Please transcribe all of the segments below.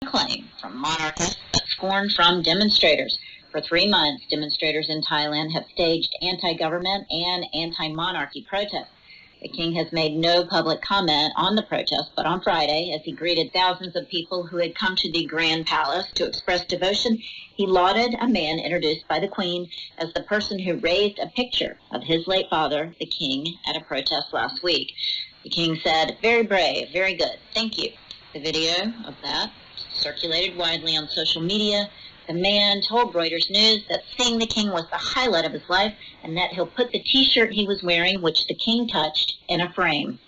Acclaim from monarchists, but scorn from demonstrators. For 3 months, demonstrators in Thailand have staged anti-government and anti-monarchy protests. The king has made no public comment on the protest, but on Friday, as he greeted thousands of people who had come to the Grand Palace to express devotion, he lauded a man introduced by the Queen as the person who raised a picture of his late father, the king, at a protest last week. The king said, "Very brave, very good, thank you." The video of that circulated widely on social media. The man told Reuters News that seeing the king was the highlight of his life and that he'll put the T-shirt he was wearing, which the king touched, in a frame.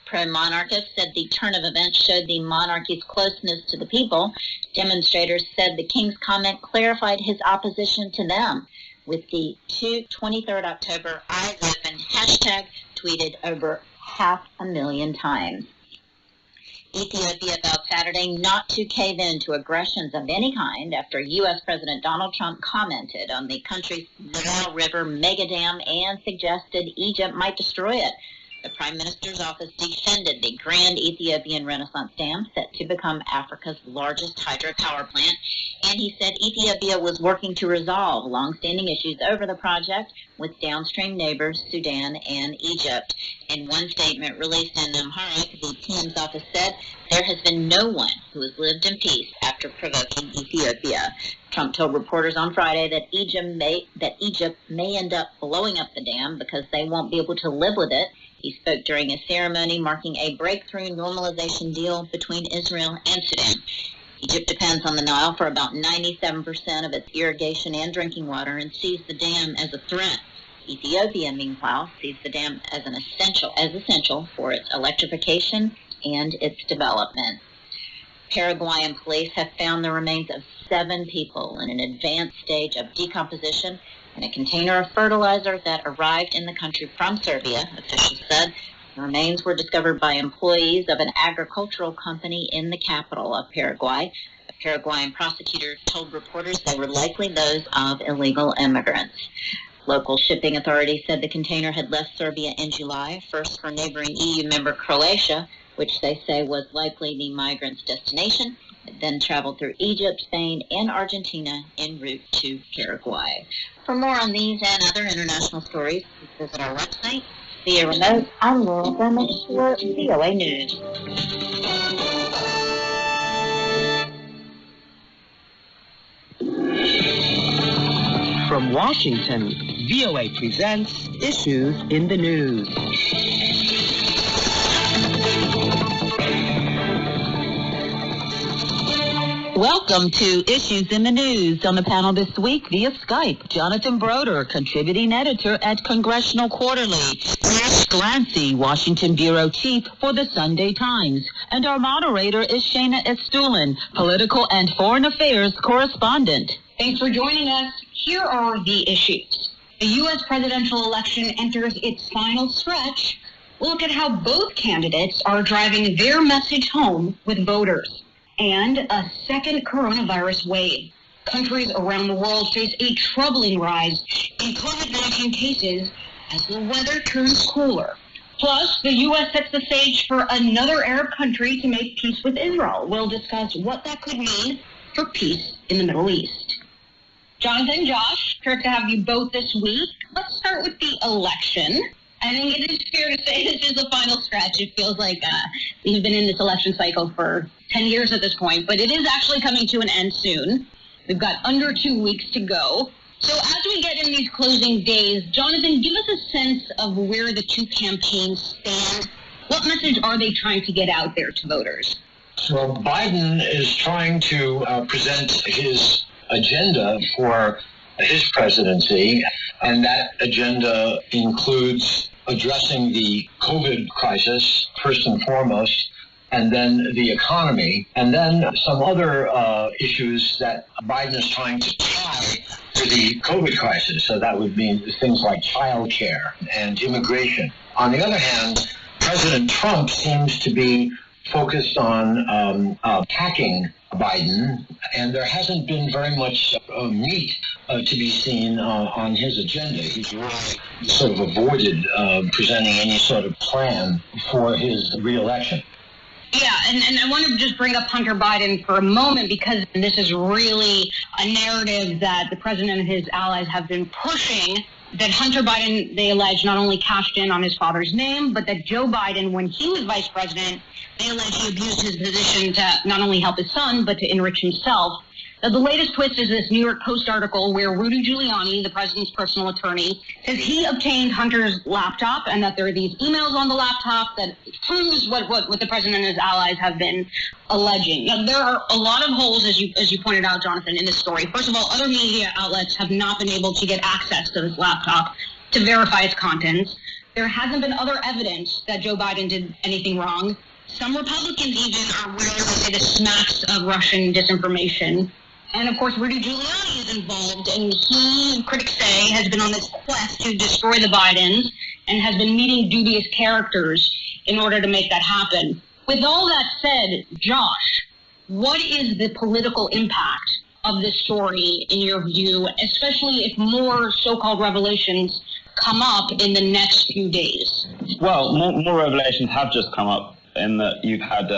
Pro-monarchists said the turn of events showed the monarchy's closeness to the people. Demonstrators said the king's comment clarified his opposition to them, with the 23rd October Eyes Open hashtag tweeted over 500,000 times. Ethiopia vowed Saturday not to cave in to aggressions of any kind after U.S. President Donald Trump commented on the country's Nile River mega dam and suggested Egypt might destroy it. The Prime Minister's office defended the Grand Ethiopian Renaissance Dam, set to become Africa's largest hydropower plant, and he said Ethiopia was working to resolve long-standing issues over the project with downstream neighbors Sudan and Egypt. In one statement released in Amharic, the PM's office said there has been no one who has lived in peace after provoking Ethiopia. Trump told reporters on Friday that Egypt may end up blowing up the dam because they won't be able to live with it. He spoke during a ceremony marking a breakthrough normalization deal between Israel and Sudan. Egypt depends on the Nile for about 97% of its irrigation and drinking water and sees the dam as a threat. Ethiopia, meanwhile, sees the dam as essential for its electrification and its development. Paraguayan police have found the remains of 7 people in an advanced stage of decomposition in a container of fertilizer that arrived in the country from Serbia, officials said. The remains were discovered by employees of an agricultural company in the capital of Paraguay. A Paraguayan prosecutor told reporters they were likely those of illegal immigrants. Local shipping authorities said the container had left Serbia in July, first for neighboring EU member Croatia, which they say was likely the migrants' destination. It then traveled through Egypt, Spain, and Argentina en route to Paraguay. For more on these and other international stories, please visit our website. Via remote, I'm Laurel Berman for VOA News. From Washington, VOA presents Issues in the News. Welcome to Issues in the News. On the panel this week via Skype, Jonathan Broder, contributing editor at Congressional Quarterly, Nash Glancy, Washington Bureau Chief for the Sunday Times, and our moderator is Shana Estulin, Political and Foreign Affairs Correspondent. Thanks for joining us. Here are the issues. The U.S. presidential election enters its final stretch. We'll look at how both candidates are driving their message home with voters. And a second coronavirus wave. Countries around the world face a troubling rise in COVID-19 cases as the weather turns cooler. Plus, the U.S. sets the stage for another Arab country to make peace with Israel. We'll discuss what that could mean for peace in the Middle East. Jonathan, Josh, great to have you both this week. Let's start with the election. I think it is fair to say this is the final stretch. It feels like we've been in this election cycle for 10 years at this point, but it is actually coming to an end soon. We've got under 2 weeks to go. So as we get in these closing days, Jonathan, give us a sense of where the two campaigns stand. What message are they trying to get out there to voters? So Biden is trying to present his agenda for his presidency, and that agenda includes addressing the COVID crisis, first and foremost, and then the economy, and then some other issues that Biden is trying to tie to the COVID crisis. So that would mean things like childcare and immigration. On the other hand, President Trump seems to be focused on attacking Biden, and there hasn't been very much meat to be seen on his agenda. He's really sort of avoided presenting any sort of plan for his reelection. Yeah, and I want to just bring up Hunter Biden for a moment, because this is really a narrative that the president and his allies have been pushing, that Hunter Biden, they allege, not only cashed in on his father's name, but that Joe Biden, when he was vice president, they allege he abused his position to not only help his son, but to enrich himself. Now, the latest twist is this New York Post article where Rudy Giuliani, the president's personal attorney, says he obtained Hunter's laptop and that there are these emails on the laptop that proves what the president and his allies have been alleging. Now, there are a lot of holes, as you pointed out, Jonathan, in this story. First of all, other media outlets have not been able to get access to this laptop to verify its contents. There hasn't been other evidence that Joe Biden did anything wrong. Some Republicans even are willing to say this smacks of Russian disinformation. And, of course, Rudy Giuliani is involved, and he, critics say, has been on this quest to destroy the Bidens and has been meeting dubious characters in order to make that happen. With all that said, Josh, what is the political impact of this story, in your view, especially if more so-called revelations come up in the next few days? Well, more revelations have just come up, in that you've had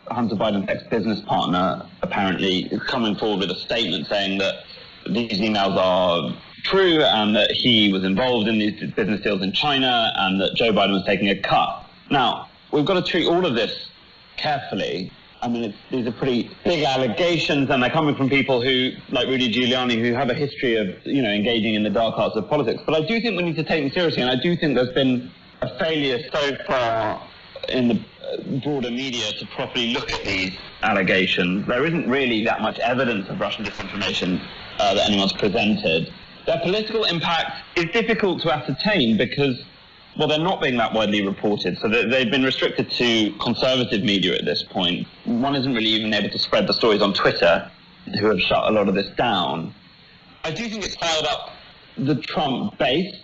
Hunter Biden's ex-business partner apparently coming forward with a statement saying that these emails are true and that he was involved in these business deals in China and that Joe Biden was taking a cut. Now, we've got to treat all of this carefully. I mean, these are pretty big allegations, and they're coming from people who, like Rudy Giuliani, who have a history of, engaging in the dark arts of politics. But I do think we need to take them seriously, and I do think there's been a failure so far in the broader media to properly look at these allegations. There isn't really that much evidence of Russian disinformation that anyone's presented. Their political impact is difficult to ascertain because, well, they're not being that widely reported. So they've been restricted to conservative media at this point. One isn't really even able to spread the stories on Twitter, who have shut a lot of this down. I do think it's fired up the Trump base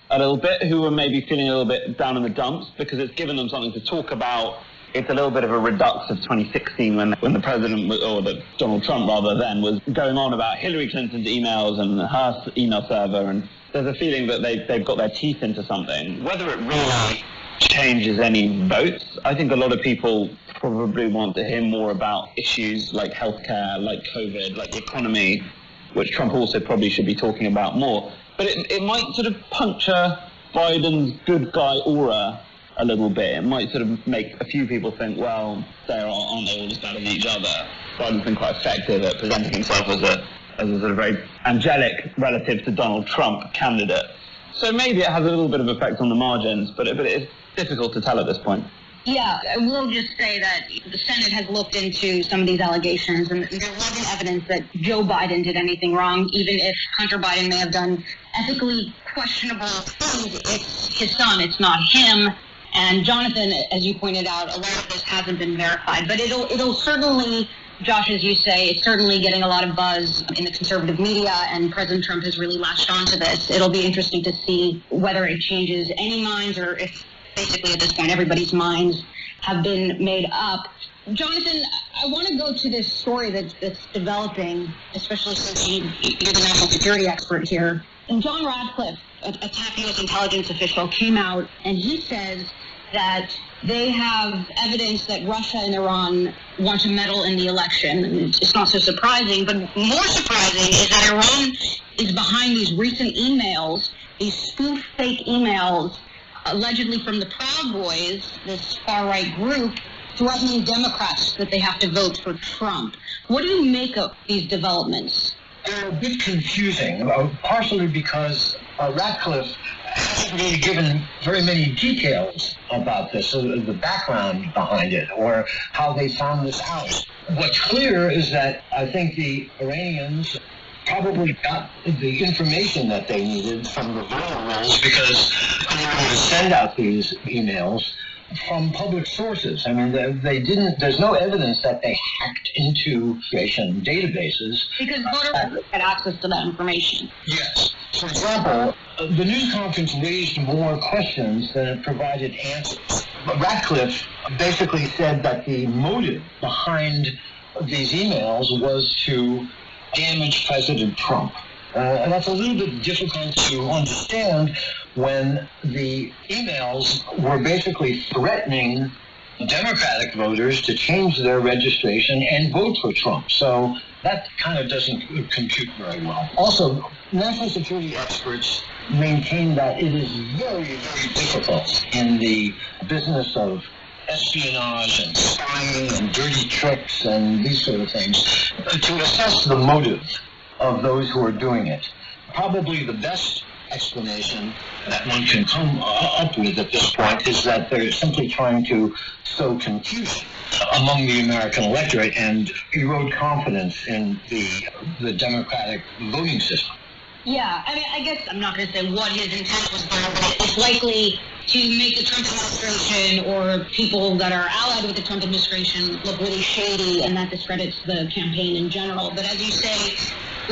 a little bit, who are maybe feeling a little bit down in the dumps, because it's given them something to talk about. It's a little bit of a redux of 2016 when the president, or Donald Trump rather then, was going on about Hillary Clinton's emails and her email server, and there's a feeling that they've got their teeth into something. Whether it really changes any votes, I think a lot of people probably want to hear more about issues like healthcare, like COVID, like the economy, which Trump also probably should be talking about more. But it might sort of puncture Biden's good guy aura a little bit. It might sort of make a few people think, well, aren't they all as bad as each other? Biden's been quite effective at presenting himself as a sort of very angelic relative to Donald Trump candidate. So maybe it has a little bit of effect on the margins, but it's difficult to tell at this point. Yeah, I will just say that the Senate has looked into some of these allegations, and there wasn't evidence that Joe Biden did anything wrong, even if Hunter Biden may have done ethically questionable things. It's his son, it's not him. And Jonathan, as you pointed out, a lot of this hasn't been verified, but it'll certainly, Josh, as you say, it's certainly getting a lot of buzz in the conservative media, and President Trump has really latched onto this. It'll be interesting to see whether it changes any minds, or if basically at this point everybody's minds have been made up. Jonathan, I want to go to this story that's developing, especially since you're the national security expert here. And John Radcliffe, a top U.S. intelligence official, came out and he says that they have evidence that Russia and Iran want to meddle in the election. And it's not so surprising, but more surprising is that Iran is behind these recent emails, these spoof fake emails, allegedly from the Proud Boys, this far-right group, threatening Democrats that they have to vote for Trump. What do you make of these developments? They're a bit confusing, partially because Radcliffe hasn't really given very many details about this, the background behind it, or how they found this out. What's clear is that I think the Iranians probably got the information that they needed from the voter rolls, because they were able to send out these emails from public sources. I mean, they didn't. There's no evidence that they hacked into Russian databases. Because voters had access to that information. Yes. For example, the news conference raised more questions than it provided answers. Radcliffe basically said that the motive behind these emails was to damage President Trump. And that's a little bit difficult to understand when the emails were basically threatening Democratic voters to change their registration and vote for Trump. So that kind of doesn't compute very well. Also, national security experts maintain that it is very, very difficult in the business of espionage and spying and dirty tricks and these sort of things to assess the motive of those who are doing it. Probably the best explanation that one can come up with at this point is that they're simply trying to sow confusion among the American electorate and erode confidence in the democratic voting system. Yeah, I mean, I guess I'm not going to say what his intent was there, but it's likely to make the Trump administration or people that are allied with the Trump administration look really shady, and that discredits the campaign in general. But as you say,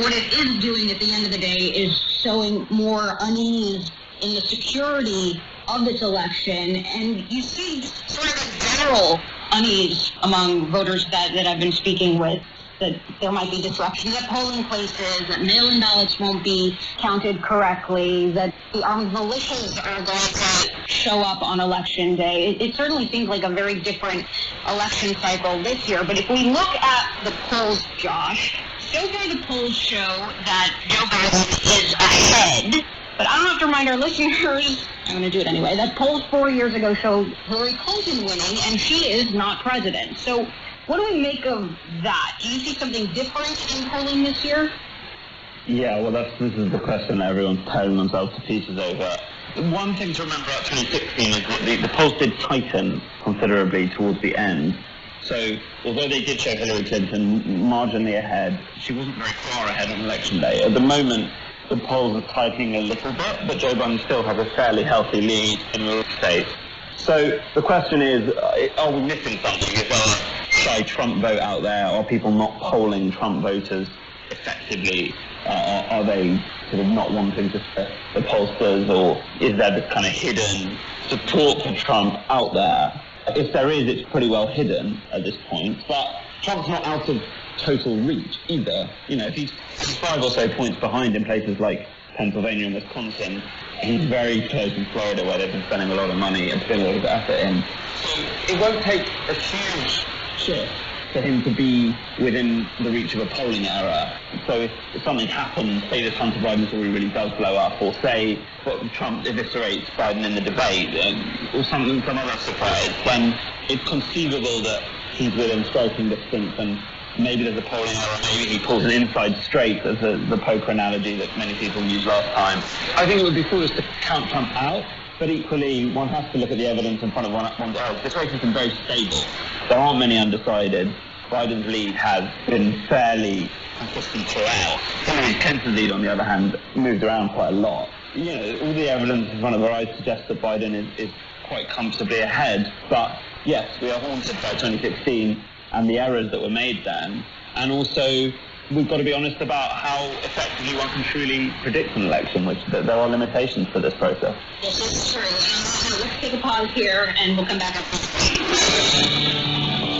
what it is doing at the end of the day is showing more unease in the security of this election, and you see sort of a general unease among voters that I've been speaking with, that there might be disruptions at polling places, that mail-in ballots won't be counted correctly, that the armed militias are going to show up on election day. It certainly seems like a very different election cycle this year. But if we look at the polls, Josh, so far the polls show that Joe Biden is ahead. But I don't have to remind our listeners, I'm going to do it anyway, that polls 4 years ago showed Hillary Clinton winning, and she is not president. So what do we make of that? Do you see something different in polling this year? Yeah, well, this is the question that everyone's tearing themselves to pieces over. One thing to remember about 2016 is that the polls did tighten considerably towards the end. So although they did show Hillary Clinton marginally ahead, she wasn't very far ahead on election day. At the moment, the polls are tightening a little bit, but Joe Biden still has a fairly healthy lead in rural states. So the question is, are we missing something? Is there a shy Trump vote out there? Are people not polling Trump voters effectively? Are they sort of not wanting to set the pollsters, or is there this kind of hidden support for Trump out there? If there is, it's pretty well hidden at this point. But Trump's not out of total reach either. You know, if he's 5 or so points behind in places like Pennsylvania and Wisconsin, he's very close in Florida, where they've been spending a lot of money and putting a lot of effort in. So it won't take a huge shift for him to be within the reach of a polling error. So if something happens, say this Hunter Biden story really does blow up, or say Trump eviscerates Biden in the debate, or some other surprise, then it's conceivable that he's within striking distance, and maybe there's a polling error, maybe he pulls an inside straight, as the poker analogy that many people used last time. I think it would be foolish to count Trump out, but equally one has to look at the evidence in front of one's eyes. This race has been very stable. There aren't many undecided. Biden's lead has been fairly consistent throughout. Hillary Clinton's lead, on the other hand, moved around quite a lot. You know, all the evidence in front of our eyes suggests that Biden is quite comfortably ahead. But yes, we are haunted by 2016 and the errors that were made then. And also, we've got to be honest about how effectively one can truly predict an election, which there are limitations to this process. This is true. Let's take a pause here, and we'll come back up.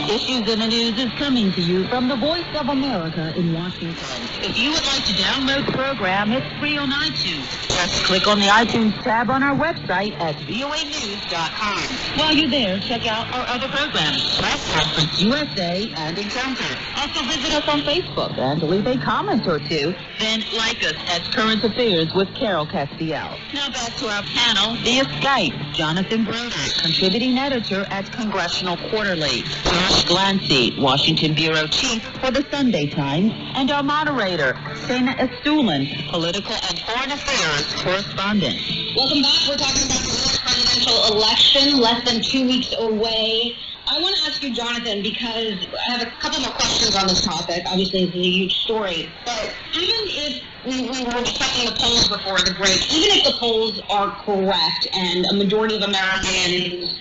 Issues in the News is coming to you from the Voice of America in Washington. If you would like to download the program, it's free on iTunes. Just click on the iTunes tab on our website at voanews.com. While you're there, check out our other programs, Press Conference USA and Encounter. Also visit us on Facebook and leave a comment or two. Then like us at Current Affairs with Carol Castiel. Now back to our panel via Skype. Jonathan Broder, contributing editor at Congressional Quarterly. Josh Glancy, Washington Bureau Chief for the Sunday Times, and our moderator, Sana Estulin, Political and Foreign Affairs Correspondent. Welcome back. We're talking about the U.S. presidential election, less than 2 weeks away. I want to ask you, Jonathan, because I have a couple more questions on this topic. Obviously, this is a huge story. But even if we were checking the polls before the break, even if the polls are correct and a majority of Americans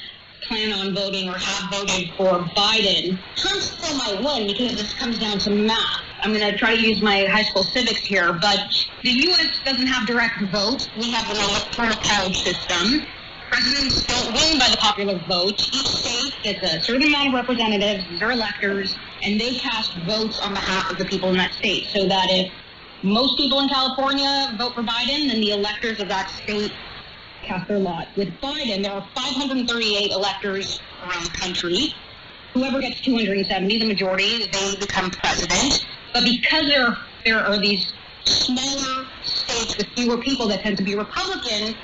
plan on voting or have voted for Biden, Trump still might win because this comes down to math. I'm going to try to use my high school civics here, but the U.S. doesn't have direct vote. We have an electoral college system. Presidents don't win by the popular vote. Each state gets a certain amount of representatives, their electors, and they cast votes on behalf of the people in that state, so that if most people in California vote for Biden, then the electors of that state cast their lot. With Biden, there are 538 electors around the country. Whoever gets 270, the majority, they become president. But because there are these smaller states with fewer people that tend to be Republican,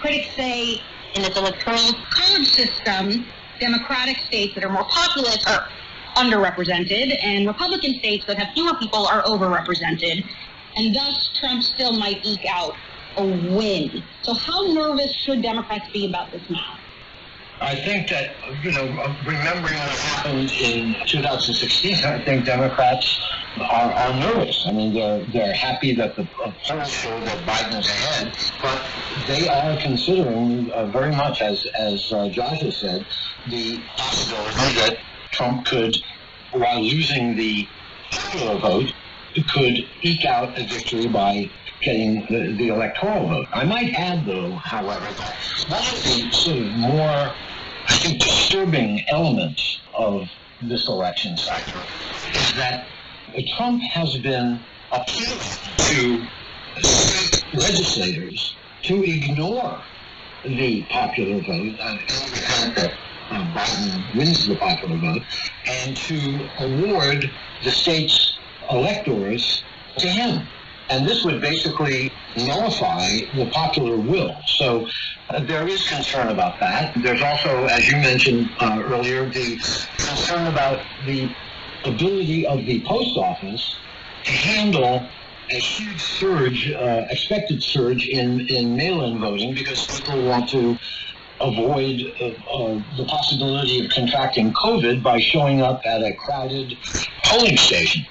critics say in this electoral college system, Democratic states that are more populous are underrepresented, and Republican states that have fewer people are overrepresented. And thus, Trump still might eke out a win. So how nervous should Democrats be about this now? I think that, remembering what happened in 2016, I think Democrats are nervous. I mean, they're happy that the polls show that Biden is ahead, but they are considering very much, as Josh has said, the possibility that Trump could, while losing the popular vote, could eke out a victory by getting the electoral vote. I might add, though, however, that one of the sort of more, I think, disturbing elements of this election cycle is that Trump has been appealing to state legislators to ignore the popular vote in the event that Biden wins the popular vote, and to award the state's electors to him. And this would basically nullify the popular will. So there is concern about that. There's also, as you mentioned earlier, the concern about the ability of the post office to handle a huge surge, expected surge in mail-in voting, because people want to avoid the possibility of contracting COVID by showing up at a crowded polling station.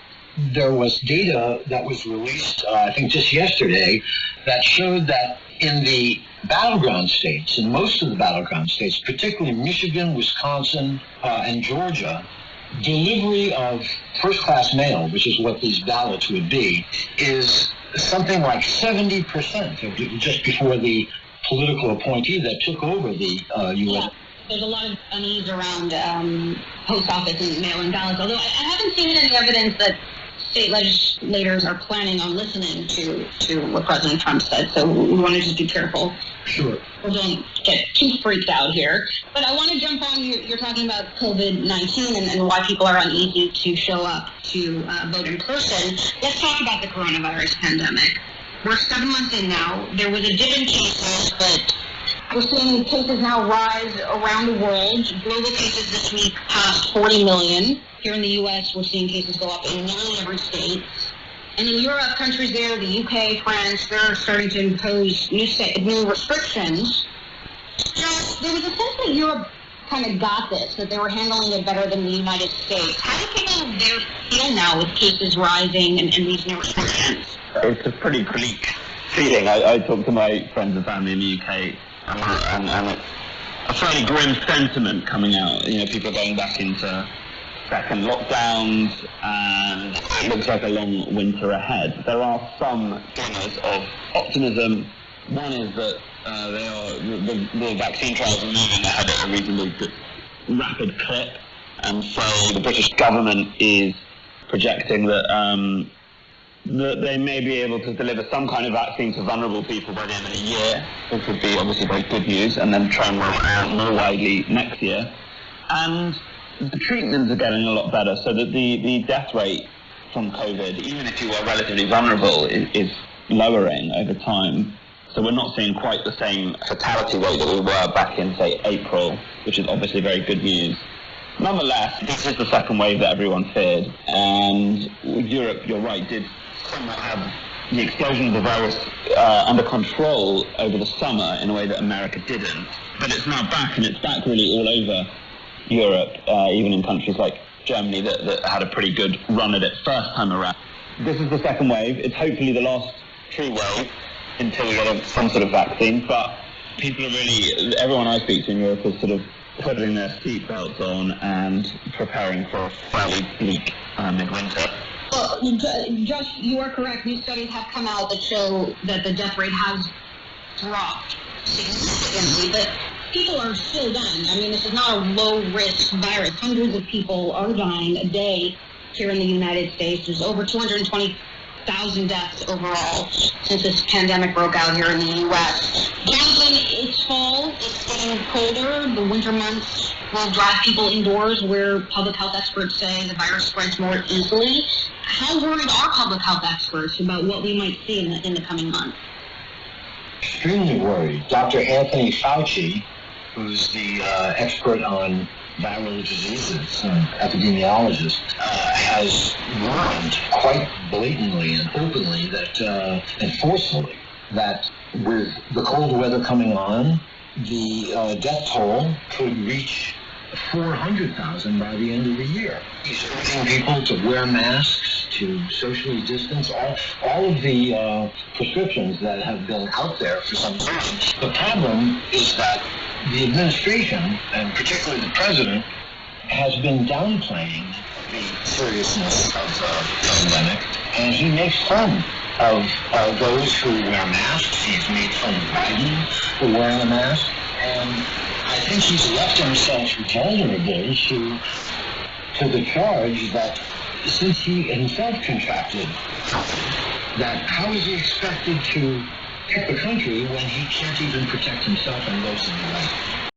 There was data that was released, I think just yesterday, that showed that in the battleground states, in most of the battleground states, particularly Michigan, Wisconsin, and Georgia, delivery of first-class mail, which is what these ballots would be, is something like 70%, just before the political appointee that took over the U.S. Yeah. There's a lot of unease around post office and mail-in ballots, although I haven't seen any evidence that state legislators are planning on listening to what President Trump said, so we want to just be careful. Sure. We don't get too freaked out here. But I want to jump on, you're talking about COVID-19 and why people are uneasy to show up to vote in person. Let's talk about the coronavirus pandemic. We're 7 months in now. There was a dip in cases, but we're seeing cases now rise around the world. Global cases this week passed 40 million. Here in the U.S., we're seeing cases go up in nearly every state. And in Europe, countries there, the UK, France, they're starting to impose new restrictions. Just, there was a sense that Europe kind of got this, that they were handling it better than the United States. How do people there feel now with cases rising and these new restrictions? It's a pretty bleak feeling. I talk to my friends and family in the UK, and it's a fairly grim sentiment coming out. People are going back into second lockdowns, and it looks like a long winter ahead. There are some glimmers of optimism. One is that the vaccine trials are moving ahead at a reasonably rapid clip, and so the British government is projecting that that they may be able to deliver some kind of vaccine to vulnerable people by the end of the year, which would be obviously very good news, and then try and roll it out more widely next year. And the treatments are getting a lot better, so that the death rate from COVID, even if you are relatively vulnerable, is lowering over time. So we're not seeing quite the same fatality rate that we were back in, say, April, which is obviously very good news. Nonetheless, this is the second wave that everyone feared, and Europe, you're right, did somewhat have the explosion of the virus under control over the summer in a way that America didn't. But it's now back, and it's back really all over Europe, even in countries like Germany that had a pretty good run at it first time around. This is the second wave. It's hopefully the last true wave until we get some sort of vaccine, but people are really, everyone I speak to in Europe is sort of putting their seatbelts on and preparing for a fairly bleak midwinter. Well, Josh, you are correct. New studies have come out that show that the death rate has dropped significantly, but people are still dying. I mean, this is not a low-risk virus. Hundreds of people are dying a day here in the United States. There's over 220,000 1,000 deaths overall since this pandemic broke out here in the U.S. Jonathan, it's fall, it's getting colder, the winter months will drive people indoors where public health experts say the virus spreads more easily. How worried are public health experts about what we might see in the coming months? Extremely worried. Dr. Anthony Fauci, who's the expert on viral diseases, epidemiologist, has warned quite blatantly and openly that, and forcefully, that with the cold weather coming on, the death toll could reach 400,000 by the end of the year. He's urging people to wear masks, to socially distance, all of the prescriptions that have been out there for some time. The problem is that the administration, and particularly the president, has been downplaying the seriousness of the pandemic, and he makes fun of those who wear masks. He's made fun of Biden for wearing a mask, and I think he's left himself vulnerable to the charge that since he himself contracted COVID, that how is he expected to protect the country when he can't even protect himself and those in the right?